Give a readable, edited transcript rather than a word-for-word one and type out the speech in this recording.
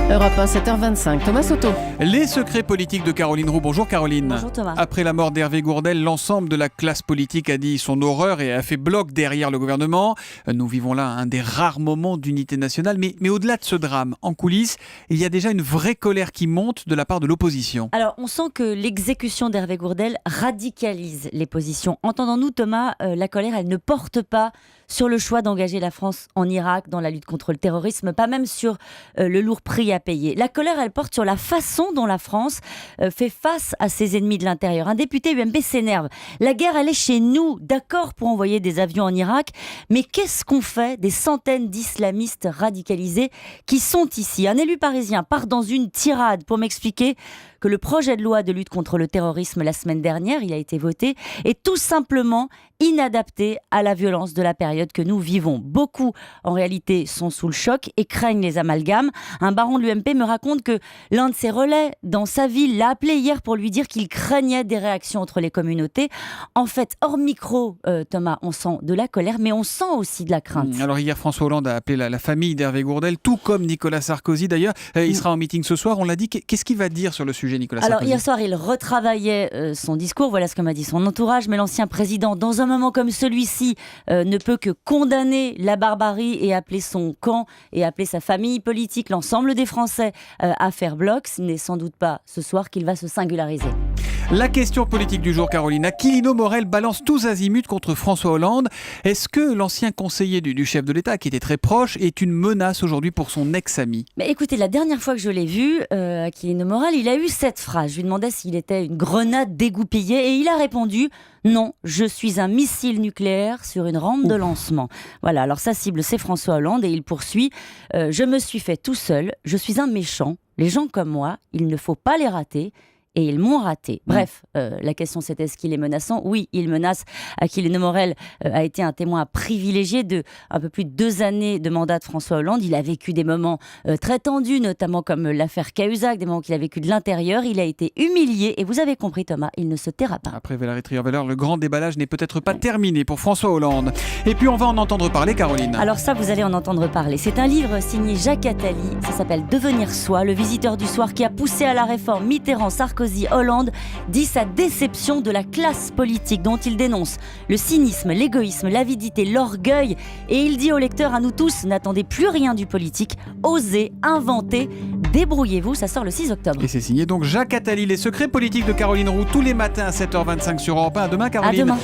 Europe 1, 7h25, Thomas Soto. Les secrets politiques de Caroline Roux. Bonjour Caroline. Bonjour Thomas. Après la mort d'Hervé Gourdel, l'ensemble de la classe politique a dit son horreur et a fait bloc derrière le gouvernement. Nous vivons là un des rares moments d'unité nationale. Mais au-delà de ce drame, en coulisses, il y a déjà une vraie colère qui monte de la part de l'opposition. Alors, on sent que l'exécution d'Hervé Gourdel radicalise les positions. Entendons-nous Thomas, la colère, elle ne porte pas sur le choix d'engager la France en Irak dans la lutte contre le terrorisme, pas même sur le lourd prix à payer. La colère, elle porte sur la façon dont la France fait face à ses ennemis de l'intérieur. Un député UMP s'énerve. La guerre, elle est chez nous, d'accord pour envoyer des avions en Irak, mais qu'est-ce qu'on fait des centaines d'islamistes radicalisés qui sont ici? Un élu parisien part dans une tirade pour m'expliquer que le projet de loi de lutte contre le terrorisme la semaine dernière, il a été voté, est tout simplement inadapté à la violence de la période que nous vivons. Beaucoup, en réalité, sont sous le choc et craignent les amalgames. Un baron de l'UMP me raconte que l'un de ses relais dans sa ville l'a appelé hier pour lui dire qu'il craignait des réactions entre les communautés. En fait, hors micro, Thomas, on sent de la colère, mais on sent aussi de la crainte. Alors hier, François Hollande a appelé la famille d'Hervé Gourdel, tout comme Nicolas Sarkozy d'ailleurs. Il sera en meeting ce soir, on l'a dit. Qu'est-ce qu'il va dire sur le sujet, Nicolas Sarkozy? Alors hier soir, il retravaillait son discours, voilà ce que m'a dit son entourage, mais l'ancien président, dans un moment comme celui-ci, ne peut que condamner la barbarie et appeler son camp et appeler sa famille politique, l'ensemble des Français, à faire bloc. Ce n'est sans doute pas ce soir qu'il va se singulariser. La question politique du jour, Caroline. Aquilino Morel balance tous azimuts contre François Hollande. Est-ce que l'ancien conseiller du chef de l'État, qui était très proche, est une menace aujourd'hui pour son ex-ami? Mais écoutez, la dernière fois que je l'ai vu, Aquilino Morel, il a eu cette phrase. Je lui demandais s'il était une grenade dégoupillée et il a répondu « Non, je suis un missile nucléaire sur une rampe de lancement ». Voilà, alors sa cible, c'est François Hollande et il poursuit « Je me suis fait tout seul, je suis un méchant. Les gens comme moi, il ne faut pas les rater. » Et ils m'ont raté. Bref, la question c'était est-ce qu'il est menaçant? Oui, il menace. Aquilino Morel a été un témoin privilégié de un peu plus de 2 années de mandat de François Hollande. Il a vécu des moments très tendus, notamment comme l'affaire Cahuzac, des moments qu'il a vécu de l'intérieur. Il a été humilié et vous avez compris Thomas, il ne se taira pas. Après Valérie Trierweiler, le grand déballage n'est peut-être pas terminé pour François Hollande. Et puis on va en entendre parler, Caroline. Alors ça, vous allez en entendre parler. C'est un livre signé Jacques Attali. Ça s'appelle Devenir soi, le visiteur du soir qui a poussé à la réforme Mitterrand, Sarkozy, Hollande, dit sa déception de la classe politique dont il dénonce le cynisme, l'égoïsme, l'avidité, l'orgueil. Et il dit au lecteur, à nous tous, n'attendez plus rien du politique, osez, inventez, débrouillez-vous. Ça sort le 6 octobre. Et c'est signé donc Jacques Attali, les secrets politiques de Caroline Roux, tous les matins à 7h25 sur Europe 1. À demain, Caroline. À demain.